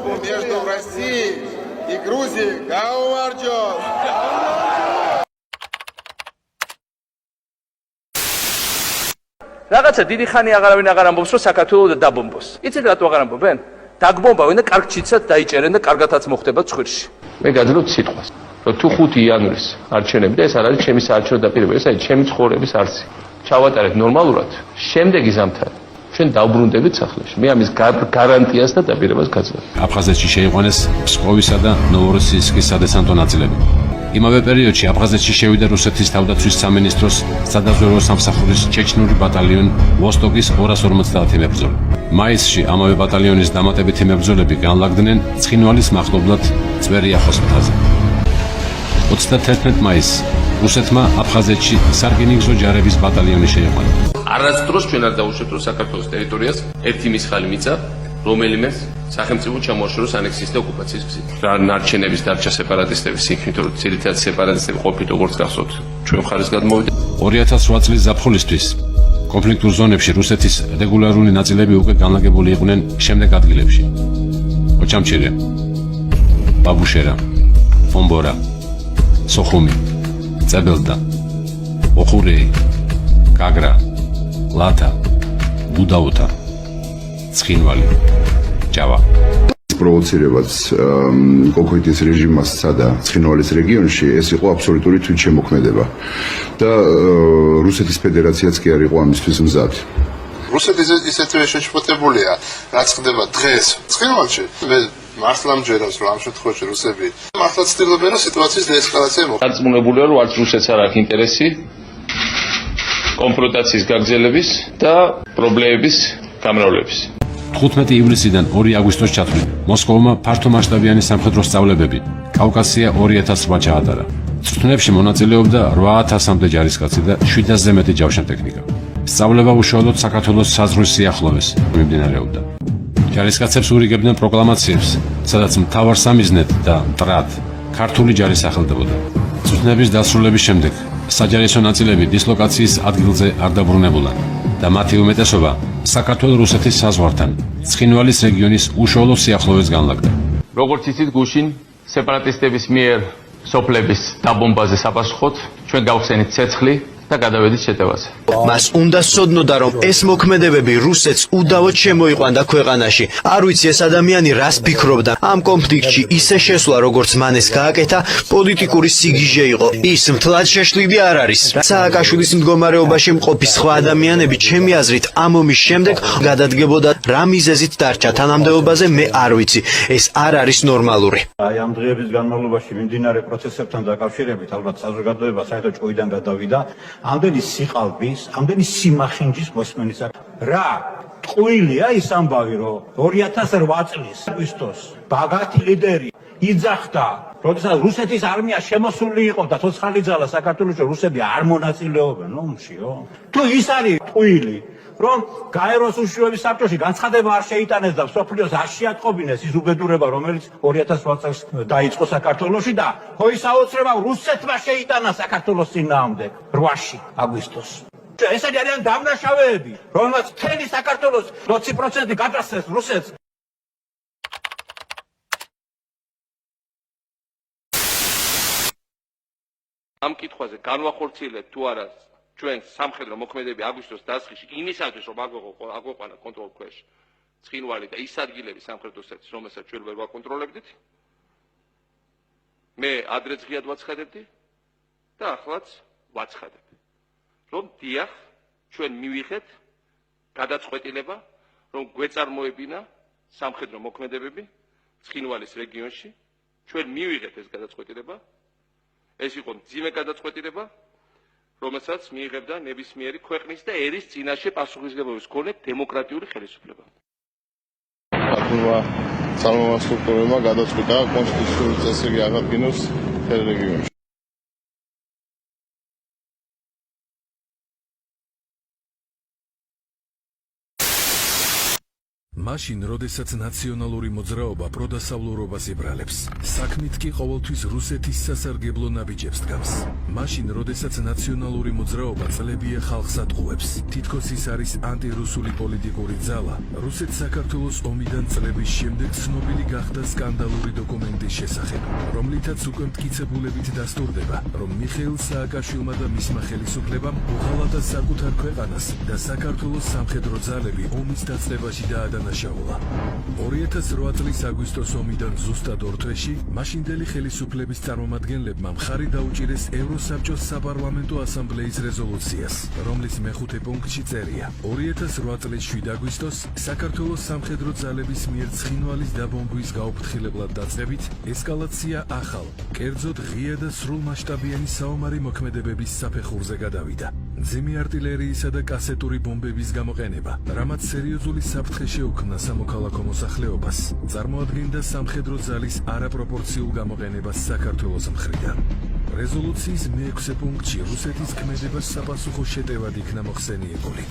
дружбу между Россией и Грузией. Гаумарджос! რაღაცა დიდი ხანი აღარავინ აღარ ამბობს, რომ საქართველოს დაბომბოს. იცით რატო აღარ ამბობენ? დაგბომბავენ და კარგ ჩიცად დაიჭერენ და კარგათაც მოხდება ცხვირში. მე გაძლევთ სიტყვას, რომ თუ 5 იანვრის არჩევნები და ეს არ არის ჩემი საარჩევნო დაპირებები, ეს არის ჩემი ცხოვრების არსი. ჩავატარეთ ნორმალურად, შემდეგი ზამთარი ჩვენ დავბრუნდებით სახლებში. მე ამის გარანტიას და დაპირებას გაძლევ. აფხაზეთში შეიყვანეს ფსკოვისა და ნოვოროსიისკის სადესანტო ნაწილები. იმავე პერიოდში აფხაზეთში შევიდა რუსეთის თავდაცვის სამინისტროს სადაზვერვო სამსახურის ჩეჩნური ბატალიონი ვოსტოკის 250 მებრძოლი. მაისში ამავე ბატალიონის დამატებითი მებრძოლები განლაგდნენ ცხინვალის მახლობლად წვერიახოს მთაზე. 31 მაისს რუსეთმა აფხაზეთში სარკინიგზო ჯარების ბატალიონი შეიყვანა. არასდროს ჩვენ არ დავუშვებთ საქართველოს ტერიტორიას ერთი მისხალი მიწა, რომელიმე სახელმწიფო ჩამოაშოროს ანექსიის და ოკუპაციის გზით. რა ნარჩენების დარჩა სეპარატისტების იქნით, რომ ძირითადად სეპარატისტები ყოფილ როგორც გახსოვთ, ჩვენ მხარეს გადმოვიდა. 2008 წლის ზაფხულისთვის კონფლიქტურ ზონებში რუსეთის რეგულარული ნაწილები უკვე განლაგებული იყვნენ შემდეგ ადგილებში: ოჩამჩირე, ბაბუშერა, ფომბორა, სოხუმი, წებელდა, ოხურეი, გაგრა, ლათა, გუდაუთა, ცხინვალი, ჯავა. პროვოცირებაც კონკრეტის რეჟიმასა და ცხინვალის რეგიონში ეს იყო აბსოლუტური თვითშემოქმედება და რუსეთის ფედერაციაც კი არ იყო ამისთვის მზად. რუსეთი ისეთივე შეჩვეთებულია, რაც ხდება დღეს ცხინვალში. მე მართლა მჯერავს, რომ ამ შემთხვევაში რუსები მართლა ცდილობენ, რომ სიტუაციის დეესკალაცია მოხდეს. დარწმუნებულია, რომ არც რუსეთს არ აქვს ინტერესი კონფრონტაციის გაგრძელების და პრობლემების გამრავლების. 15 ივლისიდან 2 აგვისტოს ჩათვლით მოსკოვმა ფართომასშტაბიანი სამხედრო სწავლებები კავკასია 2008 ჩაატარა. წვრთნებში მონაწილეობდა 8000-მდე ჯარისკაცი და 700-ზე მეტი ჯავშანტექნიკა. სწავლება უშუალოდ საქართველოს საზღვრის სიახლოვეს მიმდინარეობდა. ჯარისკაცებს ურიგებდნენ პროკლამაციებს, სადაც მთავარ სამიზნედ და მტრად ქართული ჯარი სახელდებოდა. წვრთნების დასრულების შემდეგ საჯარისო ნაწილები დისლოკაციის ადგილზე არ დაბრუნებულან და მათი უმეტესობა საქართველოს-რუსეთის საზღვართან ცხინვალის რეგიონის უშუალო სიახლოვეს განლაგდა. როგორც იცით, გუშინ სეპარატისტების მიერ სოფლების დაბომბაზე საპასუხოდ ჩვენ გავხსენით ცეცხლი და გადავედით შეტევაზე. მას უნდა სცოდნოდა, რომ ეს მოქმედებები რუსეთს უდავოდ შემოიყვანდა ქვეყანაში. არ ვიცი ეს ადამიანი რას ფიქრობდა. ამ კონფლიქტში ისე შესვლა, როგორც მან ეს გააკეთა, პოლიტიკური სიგიჟე იყო. ის მთლად შეშლილი არ არის. სააკაშვილის მდგომარეობაში მყოფი სხვა ადამიანები, ჩემი აზრით, ამ ომის შემდეგ გადადგებოდა რა მიზეზით დარჩა თანამდებობაზე, მე არ ვიცი. ეს არ არის ნორმალური. აი ამ დღეების განმავლობაში მიმდინარე პროცესებთან დაკავშირებით ალბათ საზოგადოება საერთოდ ჭოიდან გადავიდა. ამდენი სიყალბის, ამდენი სიმახინჯის მოსმენის რა ტყუილია ის ამბავი, რომ 2008 წლის აგვისტოს ბაგათი ლიდერი იძახდა, როდესაც რუსეთის არმია შემოსული იყო და ცოცხალი ძალა საქართველოში რუსები არ მონაწილეობენ ომშიო. თუ ის არის ტყუილი, რომ გაეროს უშუალო საბჭოში განცხადება არ შეიტანეს და სოფლიოს არ შეატყობინეს ის უბედურება, რომელიც 2008 წელს დაიწყო საქართველოში და ხო ის აუცილებლად რუსეთმა შეიტანა საქართველოს წინააღმდეგ 8 აგვისტოს. ეს არიან დამნაშავეები, რომელსაც მთელი საქართველოს 20% გადასცეს რუსეთს. ამ კითხვაზე განვახორციელეთ თუ არა ჩვენ სამხედრო მოქმედებები აგვისტოს დასაწყისში იმისათვის, რომ აგვეყვანა კონტროლ ქვეშ ცხინვალი და ის ადგილები სამხედროსათვის, რომელსაც ჩვენ ვერ ვაკონტროლებდით. მე ადრეც ღიად ვაცხადებდი და ახლაც ვაცხადებ, რომ დიახ, ჩვენ მივიღეთ გადაწყვეტილება, რომ გვეწარმოებინა სამხედრო მოქმედებები ცხინვალის რეგიონში. ჩვენ მივიღეთ ეს გადაწყვეტილება. ეს იყო მძიმე გადაწყვეტილება, რომელსაც მიიღებდა ნებისმიერი ქვეყნის და ერის წინაშე პასუხისმგებლობის მქონე დემოკრატიული ხელისუფლება. ქართულმა ძალოვანმა სტრუქტურებმა გადაწყვიტა კონსტიტუციური წესრიგი აღადგინოს მთელ რეგიონში. მაშინ, როდესაც ნაციონალური მოძრაობა პროდასავლურობას ებრალებს, საქმით კი ყოველთვის რუსეთის სასარგებლო ნაბიჯებს დგამს. მაშინ, როდესაც ნაციონალური მოძრაობა წლებია ხალხს ატყუებს, თითქოს ის არის ანტირუსული პოლიტიკური ძალა, რუსეთ-საქართველოს ომიდან წლების შემდეგ ცნობილი გახდა სკანდალური დოკუმენტის შესახებ, რომლითაც უკვე მტკიცებულებით დასტურდება, რომ მიხეილ სააკაშვილმა და მისმა ხელისუფლებამ უღალატა საკუთარ ქვეყანას და საქართველოს სამხედრო ძალები ომის დაწყებაში დაადანაშაულა. 2008 წლის აგვისტოს ომიდან ზუსტად 2 თვეში მაშინდელი ხელისუფლების წარმომადგენლებმა მხარი დაუჭირეს ევროსაბჭოს საპარლამენტო ასამბლეის რეზოლუციას, რომლის მეხუთე პუნქტში წერია: 2008 წლის 7 აგვისტოს საქართველოს სამხედრო ძალების მიერ ცხინვალის დაბომბვის გაუფრთხილებლად დაწყებით ესკალაცია ახალ, კერძოდ ღია და სრულმასშტაბიანი საომარი მოქმედებების საფეხურზე გადავიდა. მძიმე артиლერიისა და კასეტური ბომბების გამოყენება, რამაც სერიოზული საფრთხე შეუქმნა სამოქალაქო მოსახლეობას, წარმოადგენდა სამხედრო ძალის არაპროპორციულ გამოყენებას საქართველოს მხრიდან. რეზოლუციის მე-6 პუნქტში რუსეთის ქმედებას საპასუხო შეტევად იქნა მოხსენიებული.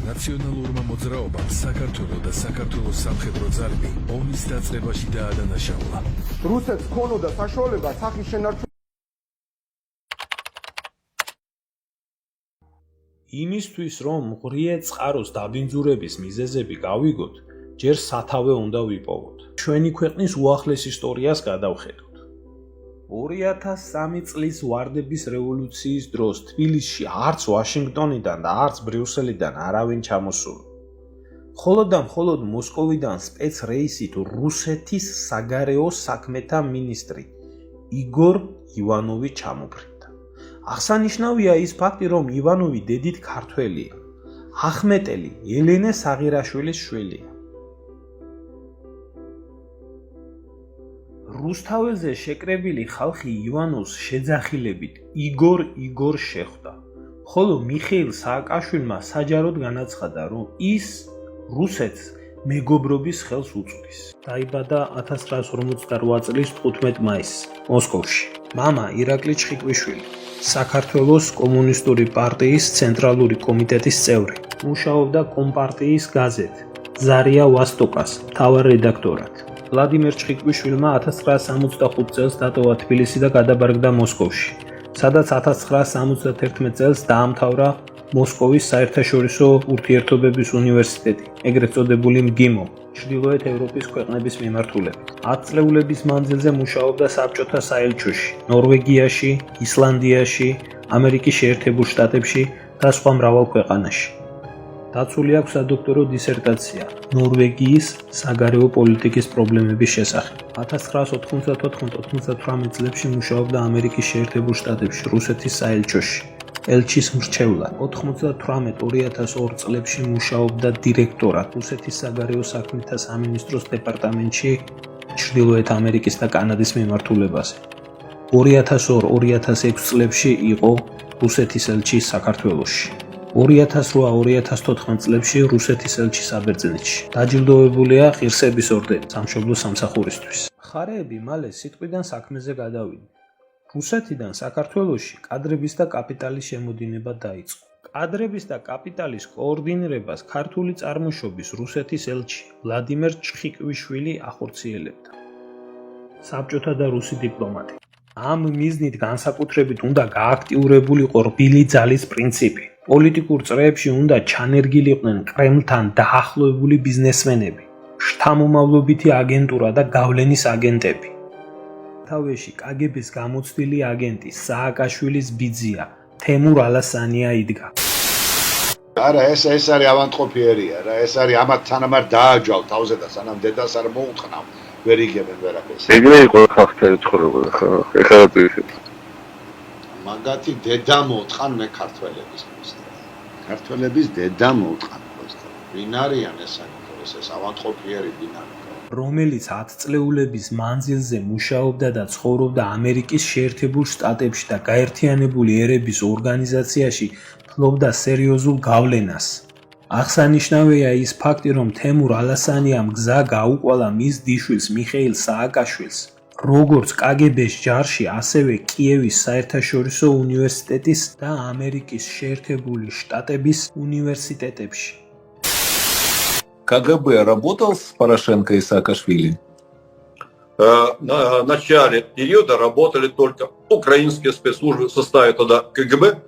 ნაციონალურმა მოძრაობამ საქართველო და საქართველოს სამხედრო ძალები ომის დაწყებაში დაადანაშაულა. რუსეთს ქონოდა საშუალება სახის შენარჩუნებას იმისთვის, რომ ღრიე წყაროს დაბინძურების მიზეზები გავიგოთ, ჯერ სათავე უნდა ვიპოვოთ. ჩვენი ქვეყნის უახლეს ისტორიას გადავხედოთ. 2003 წლის ვარდების რევოლუციის დროს თბილისში არც ვაშინგტონიდან და არც ბრიუსელიდან არავინ ჩამოსულა. მხოლოდ და მხოლოდ მოსკოვიდან სპეცრეისით რუსეთის საგარეო საქმეთა მინისტრი იგორ ივანოვი ჩამოფრინდა. აღსანიშნავია ის ფაქტი, რომ ივანოვი დედით ქართველია, ახმეტელი ელენე საღირაშვილის შვილია. რუსთაველზე შეკრებილი ხალხი ივანოვს შეძახილებით იგორ შეხვდა, ხოლო მიხეილ სააკაშვილმა საჯაროდ განაცხადა, რომ ის რუსეთს მეგობრობის ხელს უწვდის. დაიბადა 1948 წლის 15 მაისს მოსკოვში. მამა ირაკლი ჩხიკვიშვილი, საქართველოს კომუნისტური პარტიის ცენტრალური კომიტეტის წევრი. მუშაობდა კომპარტიის გაზეთ ზარია ვასტოკას მთავარ რედაქტორად. ვლადიმერ ჩხიკვიშვილმა 1965 წელს დატოვა თბილისი და გადაბარგდა მოსკოვში, სადაც 1971 წელს დაამთავრა მოსკოვის საერთაშორისო ურთიერთობების უნივერსიტეტი, ეგრეთ წოდებული მგიმო, ჩრდილოეთ ევროპის ქვეყნების მიმართულებით. 10 წლეულების მანძილზე მუშაობდა საბჭოთა საელჩოში, ნორვეგიაში, ისლანდიაში, ამერიკის შეერთებულ შტატებში და სხვა მრავალ ქვეყანაში. დაცული აქვს სადოქტორო დისერტაცია ნორვეგიის საგარეო პოლიტიკის პრობლემების შესახებ. 1994-98 წლებში მუშაობდა ამერიკის შეერთებულ შტატებში, რუსეთის საელჩოში, ელჩის მრჩევლად. 98-2002 წლებში მუშაობდა დირექტორად რუსეთის საგარეო საქმეთა სამინისტროს დეპარტამენტში ჩრდილოეთ ამერიკის და კანადის მიმართულებაზე. 2002-2006 წლებში იყო რუსეთის ელჩი საქართველოში. 2008-2014 წლებში რუსეთის ელჩი საბერძნეთში. დაჯილდოებულია ღირსების ორდენით სამშობლოს სამსახურისთვის. მხარეები მალე სიტყვიდან საქმეზე გადავიდნენ. რუსეთიდან საქართველოში კადრების და კაპიტალის შემოდინება დაიწყო. კადრების და კაპიტალის კოორდინირებას ქართული წარმოშობის რუსეთის ელჩი ვლადიმერ ჩხიკვიშვილი ახორციელებდა. საბჭოთა და რუსი დიპლომატი. ამ მიზნით განსაკუთრებით უნდა გააქტიურებულიყო რბილი ძალის პრინციპი. პოლიტიკურ წრეებში უნდა ჩანერგილიყვნენ კრემლთან დაახლოებული ბიზნესმენები, შთამომავლობითი აგენტურა და გავლენის აგენტები. თავეში კგბ-ს გამოცდილი აგენტი სააკაშვილის ბიძია თემურ ალასანია იდგა. არა, ეს არის ავანტყოფიერია რა, ეს არის ამათ თანამარ დააჯვალ თავზე და სანამ დედას არ მოუთხნავ, ვერ იგებენ ვერაფერს. ეგრე იყო ხალხთან ცხოვრება ხა, ეხლა წვიხეთ. მაგათი დედა მოუთხან მე ქართველების მოსდე. ქართველების დედა მოუთხან მოსდე. ვინ არიან ეს ავანტყოფიერი დინამიკა? რომელიც 10 წლეულების მანძილზე მუშაობდა და ცხოვრობდა ამერიკის შეერთებულ შტატებში და გაერთიანებული ერების ორგანიზაციაში, ფლობდა სერიოზულ გავლენას. აღსანიშნავია ის ფაქტი, რომ თემურ ალასანიამ გზა გაუყვალა მის დიშვილს მიხეილ სააკაშვილს, როგორც კგბ-ს ჯარში, ასევე კიევის საერთაშორისო უნივერსიტეტის და ამერიკის შეერთებული შტატების უნივერსიტეტებში. КГБ работал с Порошенко и Саакашвили? На начале периода работали только украинские спецслужбы в составе тогда КГБ.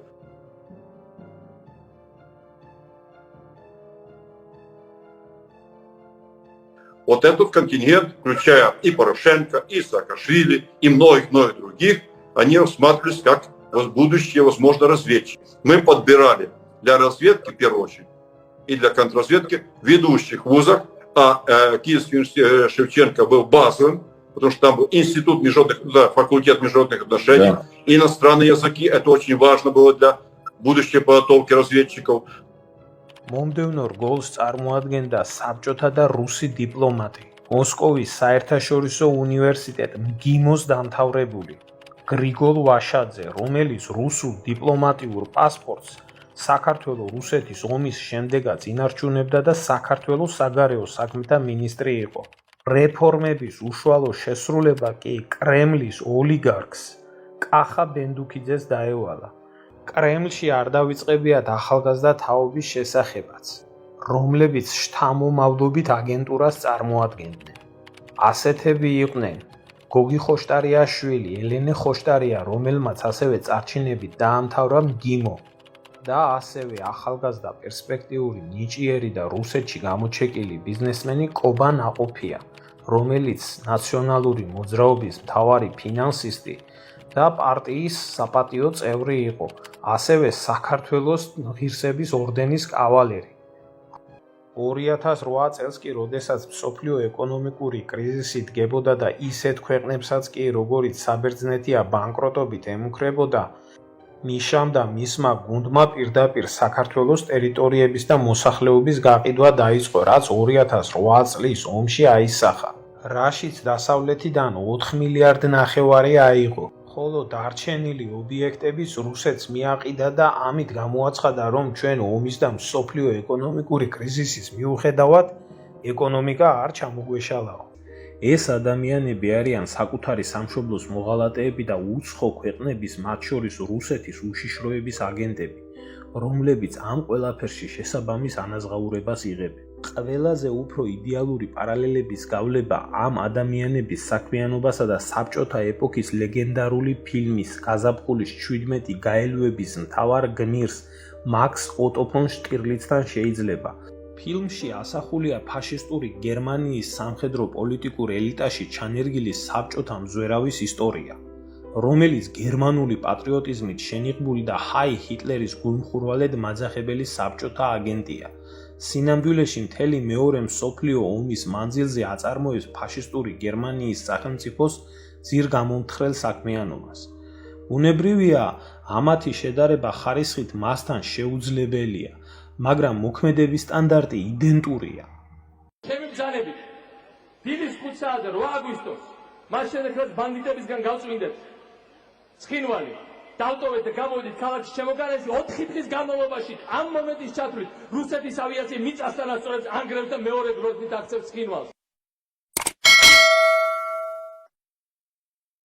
Вот этот контингент, включая и Порошенко, и Саакашвили, и многих-многих других, они рассматривались как будущие, возможно, разведчики. Мы подбирали для разведки, в первую очередь, и для контрразведки ведущих вузов, а Киевский университет Шевченко был базовым, потому что там был институт факультет международных отношений, да. И иностранные языки, это очень важно было для будущей подготовки разведчиков. მომდევნო რგოლს წარმოადგენდა საბჭოთა და რუსი დიპლომატი, მოსკოვის საერთაშორისო უნივერსიტეტ მგიმოს დამთავრებული გრიგოლ ვაშაძე, რომელიც რუსულ დიპლომატიურ პასპორტს საქართველოს რუსეთის ომის შემდეგაც ინარჩუნებდა და საქართველოს საგარეო საქმეთა მინისტრი იყო. რეფორმების უშუალო შესრულება კი კრემლის ოლიგარქს კახა ბენდუქიძეს დაევალა. კრემლში არ დავიწყებიათ ახალგაზრდა თაობის შესახებაც, რომლებიც შთამომავლობით აგენტურას წარმოადგენდნენ. ასეთები იყვნენ გოგი ხოშტარიაშვილი, ელენე ხოშტარია, რომელმაც ასევე წარჩინებით დაამთავრა მგიმო და ასევე ახალგაზრდა პერსპექტიული ნიჭიერი და რუსეთში გამოჩეკილი ბიზნესმენი კობა ნაყოფია, რომელიც ნაციონალური მოძრაობის მთავარი ფინანსისტი და პარტიის საპატიო წევრი იყო, ასევე საქართველოს ღირსების ორდენის კავალერი. 2008 წელს კი, როდესაც მსოფლიო ეკონომიკური კრიზისი დგებოდა და ისეთ ქვეყნებსაც კი, როგორიც საბერძნეთია, ბანკროტობით ემუქრებოდა, მიშამ და მისმა გუნდმა პირდაპირ საქართველოს ტერიტორიების და მოსახლეობის გაყიდვა დაიწყო, რაც 2008 წლის ომში აისახა, რაშიც დასავლეთიდან 4,5 მილიარდი აიღო. ხოლო დარჩენილი ობიექტებიც რუსეთს მიაყიდა და ამით გამოაცხადა, რომ ჩვენ ომის და მსოფლიო ეკონომიკური კრიზისის მიუხედავად ეკონომიკა არ ჩამოგვეშალაო. ეს ადამიანები არიან საკუთარი სამშობლოს მოღალატეები და უცხო ქვეყნების, მათ შორის რუსეთის უშიშროების აგენტები, რომლებიც ამ ყველაფერში შესაბამის ანაზღაურებას იღებენ. ყველაზე უფრო იდეალური პარალელების გავლება ამ ადამიანების საქმიანობასა და საბჭოთა ეპოქის ლეგენდარული ფილმის გაზაფხულის 17 გაელვების მთავარ გმირს მაქს ოტო ფონ შტირლიცთან შეიძლება. ფილმში ასახულია ფაშისტური გერმანიის სამხედრო პოლიტიკურ ელიტაში ჩანერგილი საბჭოთა მზვერავის ისტორია, რომელიც გერმანული პატრიოტიზმით შენიღბული და ჰაი ჰიტლერის გულმხურვალედ მაძახებელი საბჭოთა აგენტია. სინამდვილეში მთელი მეორე მსოფლიო ომის მანძილზე აწარმოებს ფაშისტური გერმანიის სახელმწიფოს ძირგამომთხრელ საქმიანობას. უნებრივია, ამათი შედარება ხარისხით მასთან შეუძლებელია, მაგრამ მოქმედების სტანდარტი იდენტურია. ჩემი ბრძანები დილის 5 საათზე 8 აგვისტოს მას შემდეგ რაც ბანდიტებისგან გავწვინდეთ ცხინვალი დავტოვეთ და გამოვიდით ქალაქის შემოგარენში 4 დღის განმავლობაში ამ მომენტის ჩათვლით რუსეთის ავიაცია მიწასთან ასწორებს ანგრევს და მეორე გროდნით აქცევს ცხინვალს.